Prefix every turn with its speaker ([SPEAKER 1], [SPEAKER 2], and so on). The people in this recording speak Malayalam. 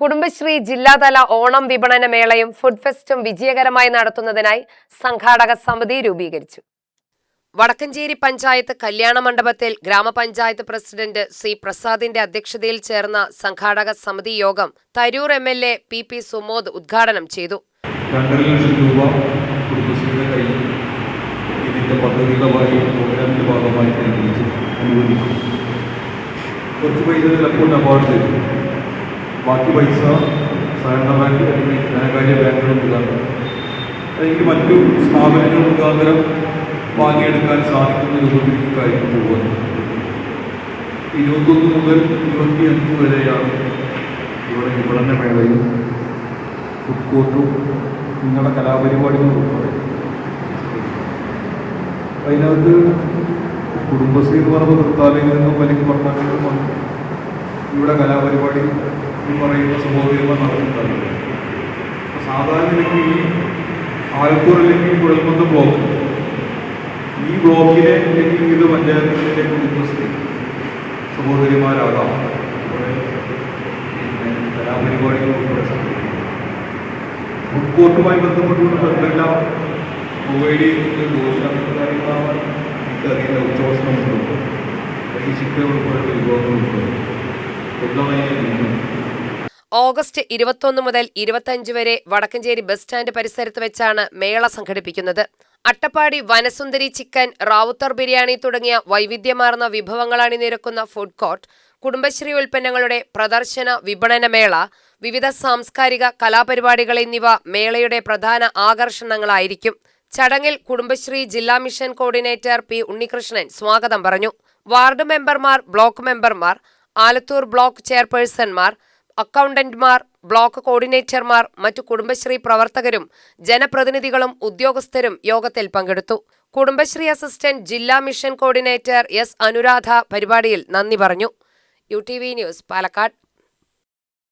[SPEAKER 1] കുടുംബശ്രീ ജില്ലാതല ഓണം വിപണന മേളയും ഫുഡ് ഫെസ്റ്റും വിജയകരമായി നടത്തുന്നതിനായി സംഘാടക സമിതി രൂപീകരിച്ചു. വടക്കഞ്ചേരി പഞ്ചായത്ത് കല്യാണ മണ്ഡപത്തിൽ ഗ്രാമപഞ്ചായത്ത് പ്രസിഡന്റ് സി പ്രസാദിന്റെ അധ്യക്ഷതയിൽ ചേർന്ന സംഘാടക സമിതി യോഗം തരൂർ എംഎൽഎ പി സുമോദ് ഉദ്ഘാടനം ചെയ്തു.
[SPEAKER 2] 2.5 ലക്ഷം രൂപ കുടുംബശ്രീയുടെ കയ്യിൽ ഇതിന്റെ പദ്ധതിയുടെ പ്രോഗ്രാമിന്റെ ഭാഗമായി അനുവദിക്കും. കുറച്ച് പൈസ ചിലപ്പോൾ അവാർഡ് ചെയ്തു, ബാക്കി പൈസ സഹകരണ ബാങ്ക് അല്ലെങ്കിൽ ധനകാര്യ ബാങ്കുകൾ മുഖാന്തരം അല്ലെങ്കിൽ മറ്റു സ്ഥാപനങ്ങൾ മുഖാന്തരം വാങ്ങിയെടുക്കാൻ സാധിക്കുന്ന രൂപത്തിലേക്കായിരിക്കും പോകുന്നത്. 21 മുതൽ 25 വരെയാണ് ഇവിടെ വിപണന മേളയും ഫുഡ് കോർട്ടും നിങ്ങളുടെ കലാപരിപാടികളും ഉൾപ്പെടെ. അതിനകത്ത് കുടുംബശ്രീ എന്ന് പറയുമ്പോൾ വൃത്താലയങ്ങളിൽ നിന്നും അല്ലെങ്കിൽ പട്ടണങ്ങളിൽ നിന്നും ഇവിടെ കലാപരിപാടി ഈ പറയുന്ന സഹോദരിമാർ നടത്തുന്നുണ്ടാവില്ല. സാധാരണ നിലയ്ക്ക് ഈ ആലത്തൂർ അല്ലെങ്കിൽ കുഴൽമന്ദം ബ്ലോക്ക്, ഈ ബ്ലോക്കിലെ അല്ലെങ്കിൽ വിവിധ പഞ്ചായത്തുകളിലെ കുടുംബശ്രീ സഹോദരിമാരാകാം ഇവിടെ കലാപരിപാടികൾ ഉൾപ്പെടെ സംഘടിപ്പിക്കും. ഫുഡ് കോർട്ടുമായി ബന്ധപ്പെട്ടുകൊണ്ട് എന്തെല്ലാം പ്രൊവൈഡ് ചെയ്യുന്നത് ദോഷ കാര്യങ്ങളാവാൻ എനിക്കറിയില്ല. ഉച്ചഭക്ഷണമുണ്ടോ, അല്ലെങ്കിൽ ചിക്കൻ ഉൾപ്പെടെ വിഭവങ്ങളുണ്ടോ,
[SPEAKER 1] ഓഗസ്റ്റ് 21 മുതൽ 25 വരെ വടക്കഞ്ചേരി ബസ് സ്റ്റാൻഡ് പരിസരത്ത് വെച്ചാണ് മേള സംഘടിപ്പിക്കുന്നത്. അട്ടപ്പാടി വനസുന്ദരി ചിക്കൻ, റാവുത്തർ ബിരിയാണി തുടങ്ങിയ വൈവിധ്യമാർന്ന വിഭവങ്ങൾ അണിനിരക്കുന്ന ഫുഡ് കോർട്ട്, കുടുംബശ്രീ ഉൽപ്പന്നങ്ങളുടെ പ്രദർശന വിപണന മേള, വിവിധ സാംസ്കാരിക കലാപരിപാടികൾ എന്നിവ മേളയുടെ പ്രധാന ആകർഷണങ്ങളായിരിക്കും. ചടങ്ങിൽ കുടുംബശ്രീ ജില്ലാ മിഷൻ കോർഡിനേറ്റർ പി ഉണ്ണികൃഷ്ണൻ സ്വാഗതം പറഞ്ഞു. വാർഡ് മെമ്പർമാർ, ബ്ലോക്ക് മെമ്പർമാർ, ആലത്തൂർ ബ്ലോക്ക് ചെയർപേഴ്സൺമാർ, അക്കൗണ്ടന്റുമാർ, ബ്ലോക്ക് കോർഡിനേറ്റർമാർ, മറ്റു കുടുംബശ്രീ പ്രവർത്തകരും ജനപ്രതിനിധികളും ഉദ്യോഗസ്ഥരും യോഗത്തിൽ പങ്കെടുത്തു. കുടുംബശ്രീ അസിസ്റ്റന്റ് ജില്ലാ മിഷൻ കോർഡിനേറ്റർ എസ് അനുരാധ പരിപാടിയിൽ നന്ദി പറഞ്ഞു. UTV news, Palakkad.